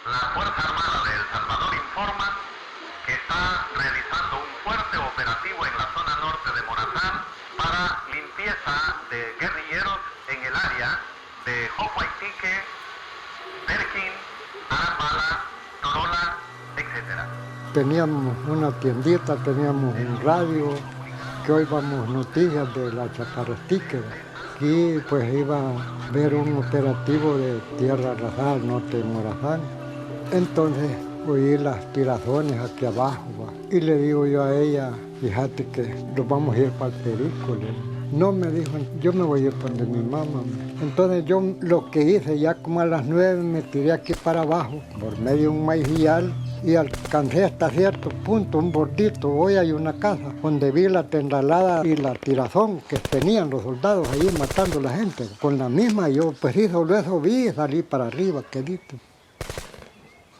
La Fuerza Armada de El Salvador informa que está realizando un fuerte operativo en la zona norte de Morazán para limpieza de guerrilleros en el área de Jocuaitique, Perkin, Arambala, Torola, etc. Teníamos una tiendita, teníamos un radio, que oíbamos noticias de la Chaparrastique. Aquí pues iba a haber un operativo de tierra arrasada al norte de Morazán. Entonces oí las tirazones aquí abajo, ¿va? Y le digo yo a ella, fíjate que nos vamos a ir para el Perico. No, me dijo, yo me voy a ir por donde mi mamá. Entonces yo lo que hice, ya como a las 9 me tiré aquí para abajo, por medio de un maizillal, y alcancé hasta cierto punto, un bordito. Hoy hay una casa donde vi la tendalada y la tirazón que tenían los soldados ahí matando a la gente. Con la misma yo, pues sí, solo eso vi y salí para arriba, quedito.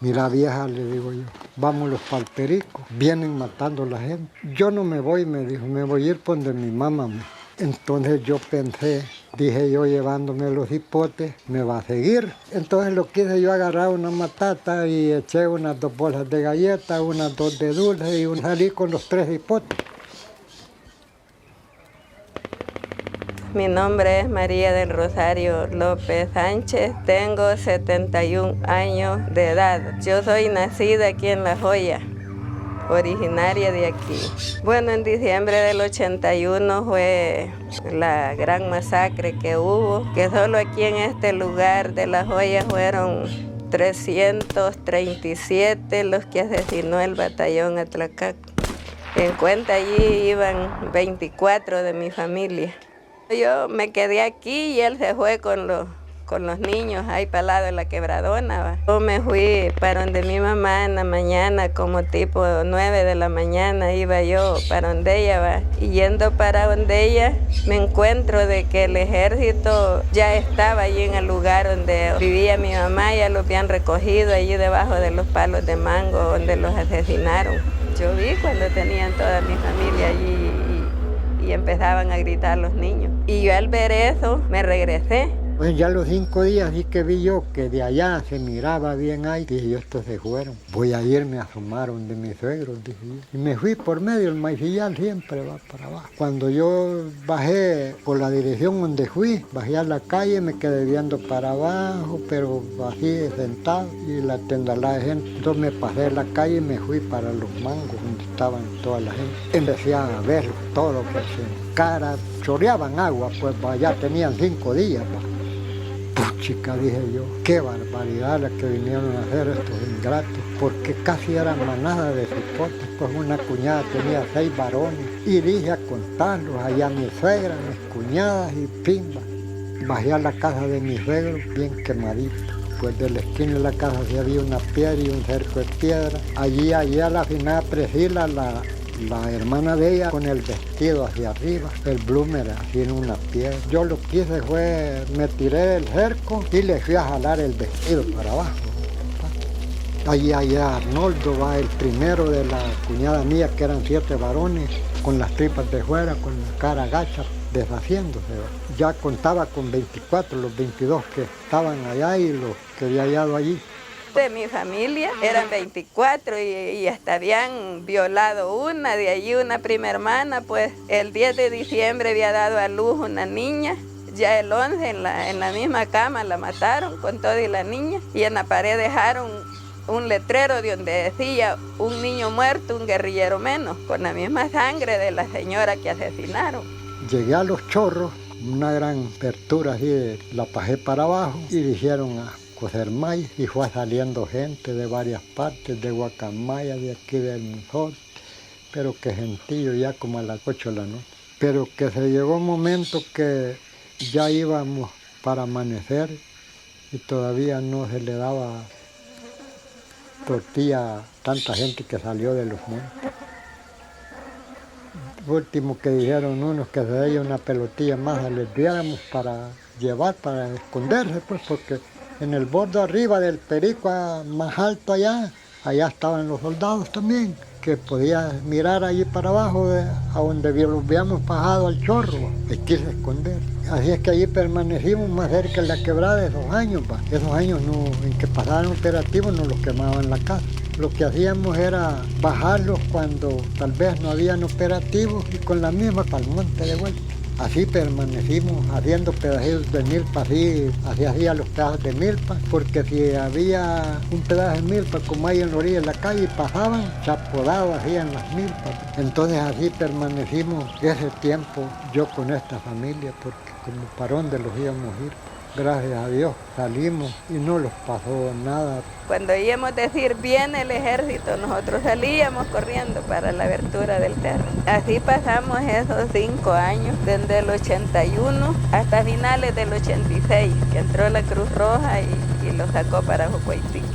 Mira vieja, le digo yo, vámonos para el Perico, vienen matando a la gente. Yo no me voy, me dijo, me voy a ir por donde mi mamá. Entonces yo pensé, dije yo llevándome los hipotes, me va a seguir. Entonces lo que hice yo, agarrar una matata y eché unas 2 bolsas de galletas, unas 2 de dulce y salí con los 3 hipotes. Mi nombre es María del Rosario López Sánchez, tengo 71 años de edad. Yo soy nacida aquí en La Joya, originaria de aquí. Bueno, en diciembre del 81 fue la gran masacre que hubo, que solo aquí en este lugar de La Joya fueron 337 los que asesinó el batallón Atlacac. En cuenta allí iban 24 de mi familia. Yo me quedé aquí y él se fue con los niños ahí para el lado de la quebradona. ¿Va? Yo me fui para donde mi mamá en la mañana, como tipo 9 de la mañana, iba yo para donde ella. ¿Va? Y yendo para donde ella, me encuentro de que el ejército ya estaba allí en el lugar donde vivía mi mamá, ya lo habían recogido allí debajo de los palos de mango donde los asesinaron. Yo vi cuando tenían toda mi familia allí y empezaban a gritar los niños. Y yo al ver eso me regresé. Pues ya los 5 días sí que vi yo que de allá se miraba bien ahí. Dije yo, estos se fueron. Voy a irme a asomar donde mis suegros, dije yo. Y me fui por medio del maizillal, siempre va para abajo. Cuando yo bajé por la dirección donde fui, bajé a la calle, me quedé viendo para abajo, pero así sentado y la tendalada de gente. Entonces me pasé la calle y me fui para los mangos donde estaban toda la gente. Empecé a ver todo lo que se cara, chorreaban agua, pues ya tenían 5 días. Puchica, dije yo, qué barbaridad la que vinieron a hacer estos ingratos, porque casi eran manada de cipotes, pues una cuñada tenía 6 varones, y dije a contarlos, allá mi suegra, mis cuñadas y pimba. Bajé a la casa de mi suegro, bien quemadito, pues de la esquina de la casa sí había una piedra y un cerco de piedra. Allí a la finada Priscila, la hermana de ella, con el vestido hacia arriba, el bloomer así en una piedra. Yo lo que hice fue, me tiré del cerco y le fui a jalar el vestido para abajo. Allí Arnoldo va, el primero de la cuñada mía, que eran 7 varones, con las tripas de fuera, con la cara gacha, deshaciéndose. Ya contaba con 24, los 22 que estaban allá y los que había hallado allí. De mi familia eran 24 y hasta habían violado una, de allí una prima hermana, pues el 10 de diciembre había dado a luz una niña, ya el 11 en la misma cama la mataron con todo y la niña, y en la pared dejaron un letrero de donde decía un niño muerto, un guerrillero menos, con la misma sangre de la señora que asesinaron. Llegué a Los Chorros, una gran apertura así, la pasé para abajo y dijeron a coser maíz y fue saliendo gente de varias partes, de Guacamaya, de aquí del Norte, pero que gentío ya como a las 8 de la noche. Pero que se llegó un momento que ya íbamos para amanecer y todavía no se le daba tortilla a tanta gente que salió de los montes. Último que dijeron unos que se veía una pelotilla más, les diéramos para llevar, para esconderse, pues porque en el borde arriba del Perico, más alto allá estaban los soldados también, que podía mirar allí para abajo, a donde lo habíamos bajado al chorro, y quise esconder. Así es que allí permanecimos más cerca de la quebrada esos años. Esos años en que pasaban operativos nos los quemaban la casa. Lo que hacíamos era bajarlos cuando tal vez no habían operativos y con la misma para el monte de vuelta. Así permanecimos haciendo pedacitos de milpa, así hacía los pedazos de milpa, porque si había un pedazo de milpa como hay en la orilla de la calle, pasaban, se apodaba, hacían las milpas. Entonces así permanecimos ese tiempo yo con esta familia, porque como para dónde los íbamos a ir. Gracias a Dios salimos y no los pasó nada. Cuando oíamos decir viene el ejército, nosotros salíamos corriendo para la abertura del cerro. Así pasamos esos 5 años, desde el 81 hasta finales del 86, que entró la Cruz Roja y lo sacó para Jocuaytico.